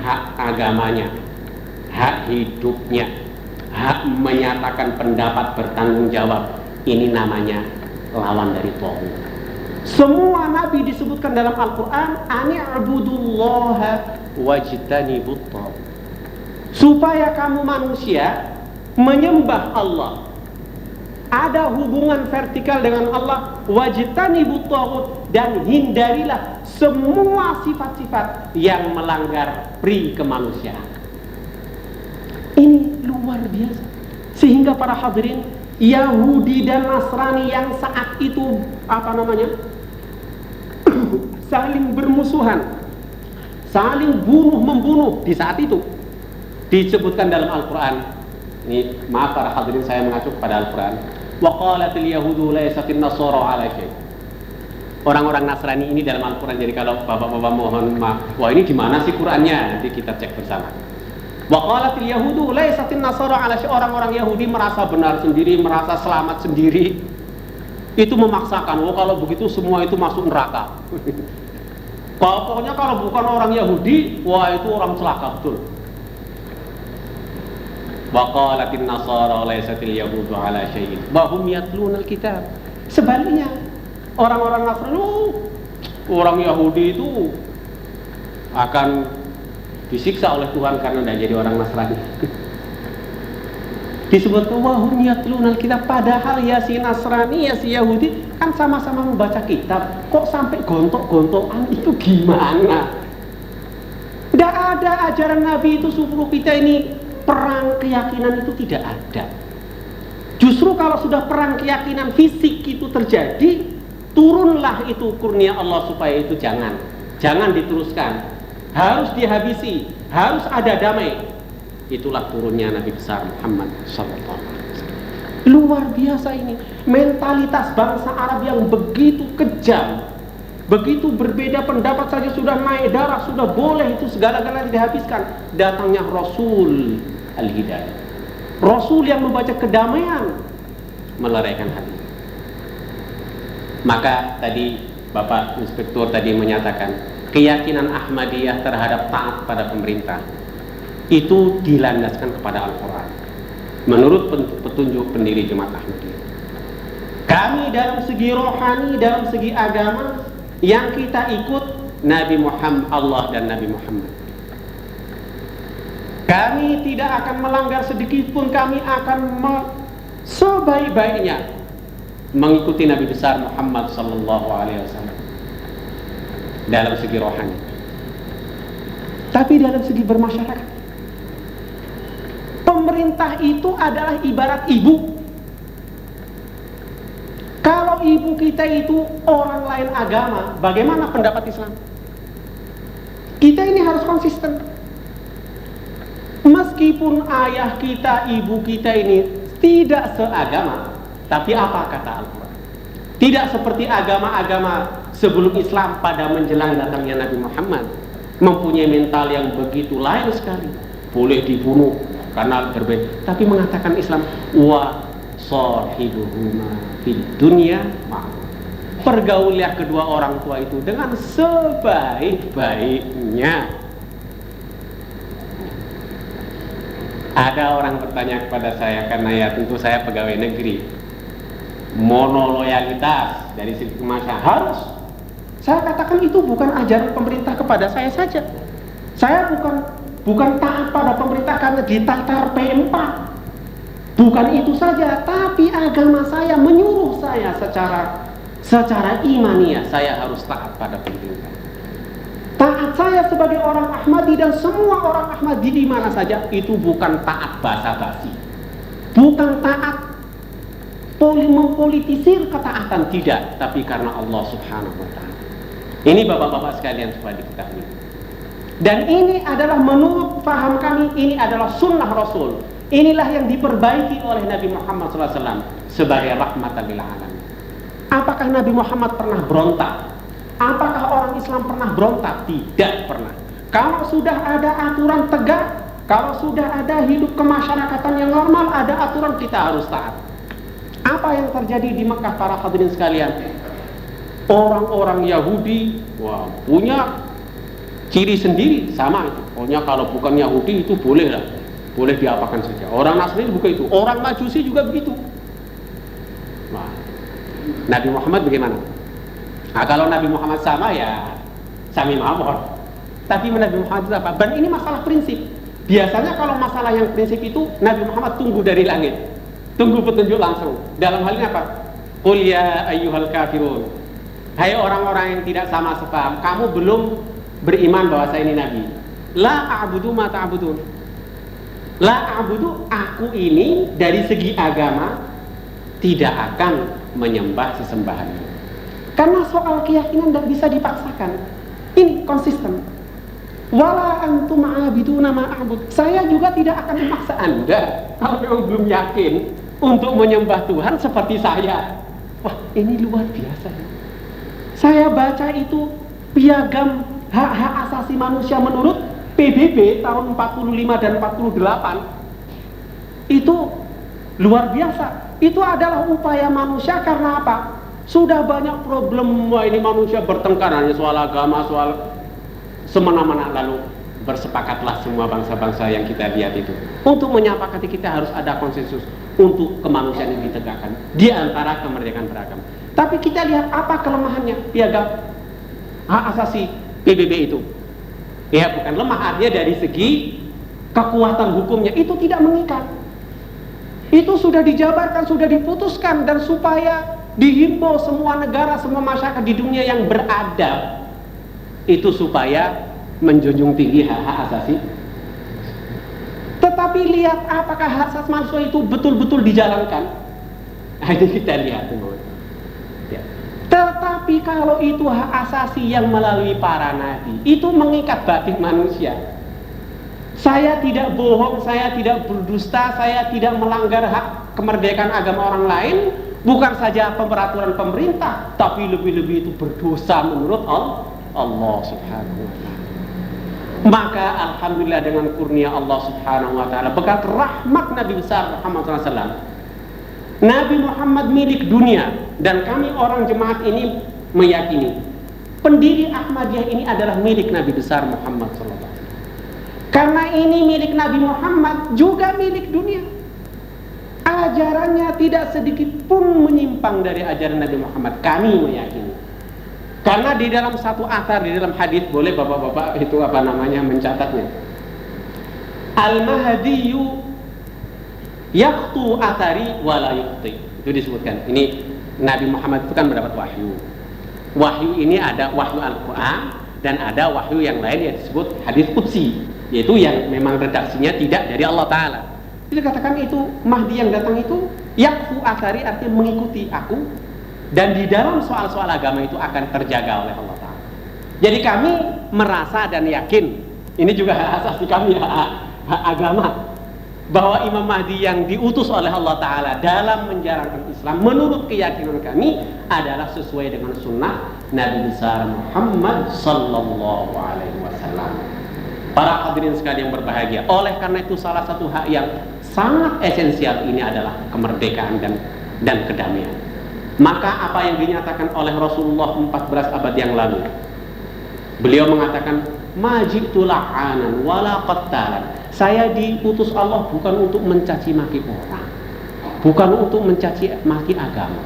hak agamanya, hak hidupnya, hak menyatakan pendapat bertanggung jawab. Ini namanya lawan dari taghut. Semua nabi disebutkan dalam Al-Quran, ani'budullaha wajtanibut taghut. Supaya kamu manusia menyembah Allah, ada hubungan vertikal dengan Allah, wajtanibut taghut, dan hindarilah semua sifat-sifat yang melanggar pri kemanusiaan. Ini luar biasa. Sehingga para hadirin, Yahudi dan Nasrani yang saat itu saling bermusuhan, saling bunuh-membunuh di saat itu, disebutkan dalam Al-Quran. Ini maaf para hadirin, saya mengacu kepada Al-Quran. Wa qalatil yahudu laysatin nasara ala syai'. Orang-orang Nasrani ini dalam Al-Quran. Jadi kalau bapak-bapak mohon maaf, wah ini gimana sih Qurannya? Nanti kita cek bersama. Wa qalatil yahudu laysatin nasara ala syai'. Orang-orang Yahudi merasa benar sendiri, merasa selamat sendiri. Itu memaksakan, kalau begitu semua itu masuk neraka. Pokoknya kalau bukan orang Yahudi, wah itu orang celaka betul. Wa qalatin nasara laysatil yahudu ala syai'in wa hum yatlunal kitab. Sebaliknya, orang-orang Nasrani, orang Yahudi itu akan disiksa oleh Tuhan karena tidak jadi orang Nasrani. Disebutkan wahum yatlunal kitab, padahal ya si Nasrani ya si Yahudi kan sama-sama membaca kitab. Kok sampai gontok-gontokan itu gimana? Tidak ada ajaran Nabi itu suruh kita ini perang keyakinan, itu tidak ada. Justru kalau sudah perang keyakinan fisik itu terjadi, turunlah itu kurnia Allah supaya itu jangan diteruskan. Harus dihabisi, harus ada damai. Itulah turunnya Nabi besar Muhammad sallallahu alaihi wasallam. Luar biasa ini, mentalitas bangsa Arab yang begitu kejam, begitu berbeda pendapat saja sudah naik darah, sudah boleh itu segala-galanya dihabiskan. Datangnya Rasul Al-Hidayah, Rasul yang membaca kedamaian, meleraikan hati. Maka tadi Bapak Inspektur tadi menyatakan, keyakinan Ahmadiyah terhadap taat pada pemerintah itu dilandaskan kepada Al-Quran menurut petunjuk pendiri Jemaat Ahmadiyah. Kami dalam segi rohani, dalam segi agama, yang kita ikut Nabi Muhammad, Allah dan Nabi Muhammad. Kami tidak akan melanggar sedikit pun. Kami akan sebaik-baiknya mengikuti Nabi besar Muhammad sallallahu alaihi wasallam dalam segi rohani. Tapi dalam segi bermasyarakat, pemerintah itu adalah ibarat ibu. Kalau ibu kita itu orang lain agama, bagaimana pendapat Islam? Kita ini harus konsisten. Meskipun ayah kita, ibu kita ini tidak seagama, tapi apa kata Al-Quran? Tidak seperti agama-agama sebelum Islam pada menjelang datangnya Nabi Muhammad, mempunyai mental yang begitu lain sekali, boleh dibunuh karena berbeda. Tapi mengatakan Islam, wa sahibuhuma fid dunya ma'ruf. Pergaulilah kedua orang tua itu dengan sebaik-baiknya. Ada orang bertanya kepada saya, karena ya tentu saya pegawai negeri, monoloyalitas dari segi kemasyarakat harus. Saya katakan itu bukan ajaran pemerintah kepada saya saja. Saya bukan taat pada pemerintah karena ditatar P4. Bukan itu saja, tapi agama saya menyuruh saya secara imaniah saya harus taat pada pemerintah. Taat saya sebagai orang Ahmadi dan semua orang Ahmadi di mana saja itu bukan taat basa-basi, bukan taat mempolitisir ketaatan, tidak, tapi karena Allah Subhanahu wa Ta'ala. Ini bapak-bapak sekalian supaya diketahui. Dan ini adalah menurut paham kami, ini adalah sunnah Rasul. Inilah yang diperbaiki oleh Nabi Muhammad SAW sebagai rahmatan lil alamin. Apakah Nabi Muhammad pernah berontak? Apakah orang Islam pernah berontak? Tidak pernah. Kalau sudah ada aturan tegak, kalau sudah ada hidup kemasyarakatan yang normal, ada aturan, kita harus taat. Apa yang terjadi di Mekah para hadirin sekalian? Orang-orang Yahudi punya Kiri sendiri sama itu. Pokoknya kalau bukan Yahudi itu boleh lah, boleh diapakan saja. Orang Nasrani bukan itu, orang Majusi juga begitu. Nah, Nabi Muhammad bagaimana? Nah, kalau Nabi Muhammad sama ya sami mawon. Tapi Nabi Muhammad itu apa? Dan ini masalah prinsip. Biasanya kalau masalah yang prinsip itu Nabi Muhammad tunggu dari langit, tunggu petunjuk langsung. Dalam hal ini apa? Qul ya ayyuhal kafirun. Hai orang-orang yang tidak sama sepaham, kamu belum beriman bahwa saya ini Nabi. La a'budu ma ta'budun. La a'budu, aku ini dari segi agama tidak akan menyembah sesembahan. Karena soal keyakinan tidak bisa dipaksakan. Ini konsisten. Wala antum a'abiduna ma a'bud. Saya juga tidak akan memaksa Anda kalau memang belum yakin untuk menyembah Tuhan seperti saya. Wah, ini luar biasa. Saya baca itu piagam hak-hak asasi manusia menurut PBB tahun 45 dan 48. Itu luar biasa. Itu adalah upaya manusia karena apa? Sudah banyak problem, wah ini manusia bertengkar hanya soal agama, soal semena-mena, lalu bersepakatlah semua bangsa-bangsa yang kita lihat itu. Untuk menyepakati kita harus ada konsensus untuk kemanusiaan yang ditegakkan di antara kemerdekaan beragama. Tapi kita lihat apa kelemahannya piagam hak asasi PBB itu. Ya bukan lemah, artinya dari segi kekuatan hukumnya itu tidak mengikat. Itu sudah dijabarkan, sudah diputuskan, dan supaya dihimbau semua negara, semua masyarakat di dunia yang beradab itu supaya menjunjung tinggi hak-hak asasi. Tetapi lihat apakah hak asasi manusia itu betul-betul dijalankan. Nah, itu kita lihat ya. Tetapi kalau itu hak asasi yang melalui para nabi, itu mengikat batin manusia. Saya tidak bohong, saya tidak berdusta, saya tidak melanggar hak kemerdekaan agama orang lain. Bukan saja peraturan pemerintah, tapi lebih-lebih itu berdosa menurut Allah Subhanahu wa ta'ala. Maka alhamdulillah dengan kurnia Allah Subhanahu wa ta'ala, berkat rahmat Nabi besar Muhammad SAW, Nabi Muhammad milik dunia. Dan kami orang jemaat ini meyakini pendiri Ahmadiyah ini adalah milik Nabi besar Muhammad SAW. Karena ini milik Nabi Muhammad, juga milik dunia. Ajarannya tidak sedikit pun menyimpang dari ajaran Nabi Muhammad. Kami meyakini. Karena di dalam satu athar, di dalam hadis, boleh bapak-bapak itu apa namanya mencatatnya. Al-Mahdiyu yaqtu athari wala yuqti. Itu disebutkan. Ini Nabi Muhammad itu kan mendapat wahyu. Wahyu ini ada wahyu Al-Quran dan ada wahyu yang lain yang disebut hadis qudsi, yaitu yang memang redaksinya tidak dari Allah Ta'ala. Jadi katakan itu Mahdi yang datang itu yaqtu athari, artinya mengikuti aku. Dan di dalam soal-soal agama itu akan terjaga oleh Allah Ta'ala. Jadi kami merasa dan yakin, ini juga hak asasi kami, hak agama, bahwa Imam Mahdi yang diutus oleh Allah Ta'ala dalam menjalankan Islam menurut keyakinan kami adalah sesuai dengan sunnah Nabi besar Muhammad Sallallahu Alaihi Wasallam. Para hadirin sekalian yang berbahagia, oleh karena itu salah satu hak yang sangat esensial ini adalah kemerdekaan dan kedamaian. Maka apa yang dinyatakan oleh Rasulullah 14 abad yang lalu, beliau mengatakan majitu la'anan wala qattalan. Saya diutus Allah bukan untuk mencaci maki orang, bukan untuk mencaci maki agama.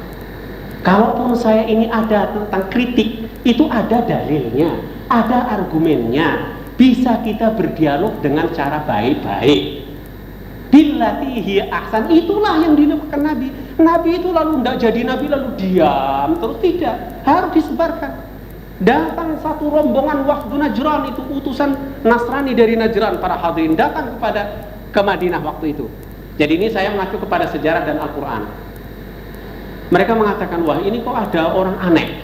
Kalaupun saya ini ada tentang kritik, itu ada dalilnya, ada argumennya, bisa kita berdialog dengan cara baik-baik. Billati hiya ahsan, itulah yang dilakukan Nabi. Nabi itu lalu tidak jadi Nabi lalu diam terus, tidak, harus disebarkan. Datang satu rombongan wafdu Najran, itu utusan Nasrani dari Najran, para hadirin datang ke Madinah waktu itu. Jadi ini saya mengacu kepada sejarah dan Al-Quran. Mereka mengatakan, wah ini kok ada orang aneh.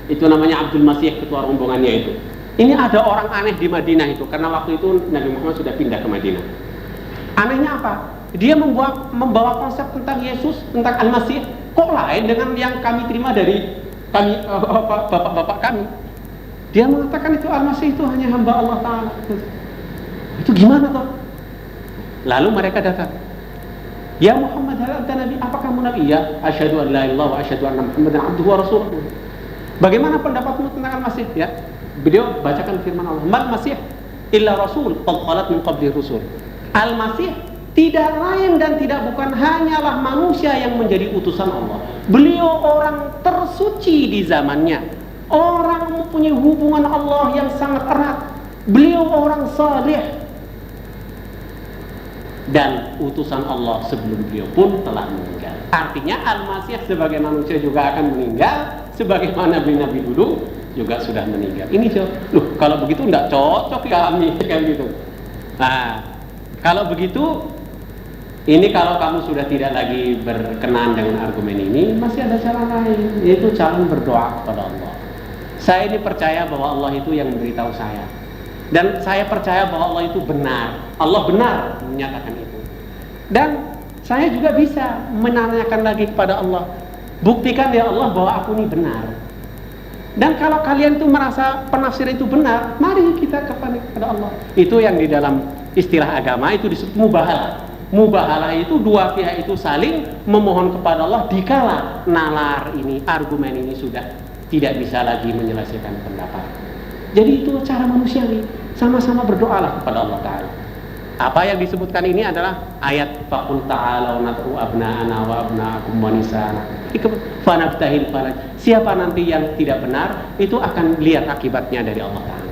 Itu namanya Abdul Masih, ketua rombongannya itu. Ini ada orang aneh di Madinah itu, karena waktu itu Nabi Muhammad sudah pindah ke Madinah. Anehnya apa? Dia membawa konsep tentang Yesus, tentang Al-Masih, kok lain dengan yang kami terima dari kami, bapak-bapak kami. Dia mengatakan itu Al-Masih itu hanya hamba Allah Ta'ala. Itu gimana toh? Lalu mereka datang, ya Muhammad, hal anta nabi? Apakah kamu nabi? Ya, asyhadu an la ilaha wa asyhadu anna Muhammadan abduhu wa rasuluh. Bagaimana pendapatmu tentang Al-Masih? Ya, Beliau bacakan firman Allah, "Mal Masih illa rasul qad khalat min qabli rusul." Al-Masih tidak lain dan tidak bukan hanyalah manusia yang menjadi utusan Allah. Beliau orang tersuci di zamannya, orang mempunyai hubungan Allah yang sangat erat. Beliau orang saleh, dan utusan Allah sebelum beliau pun telah meninggal. Artinya Al-Masih sebagai manusia juga akan meninggal, sebagaimana nabi-nabi dulu juga sudah meninggal. Ini loh, kalau begitu enggak cocok kami kan gitu. Nah, kalau begitu, ini kalau kamu sudah tidak lagi berkenan dengan argumen ini, masih ada cara lain, yaitu cara berdoa kepada Allah. Saya ini percaya bahwa Allah itu yang memberitahu saya, dan saya percaya bahwa Allah itu benar. Allah benar menyatakan itu, dan saya juga bisa menanyakan lagi kepada Allah, buktikan ya Allah bahwa aku ini benar. Dan kalau kalian itu merasa penafsir itu benar, mari kita kepada Allah. Itu yang di dalam istilah agama itu disebut mubahalah. Mubahalah itu dua pihak itu saling memohon kepada Allah dikala nalar ini, argumen ini sudah tidak bisa lagi menyelesaikan pendapat. Jadi itu cara manusiawi, sama-sama berdoalah kepada Allah Ta'ala. Apa yang disebutkan ini adalah ayat faqul ta'alau nad'u abna'ana wa abna'akum wa nisa'ana fanabtahil faraj. Siapa nanti yang tidak benar, itu akan lihat akibatnya dari Allah Ta'ala.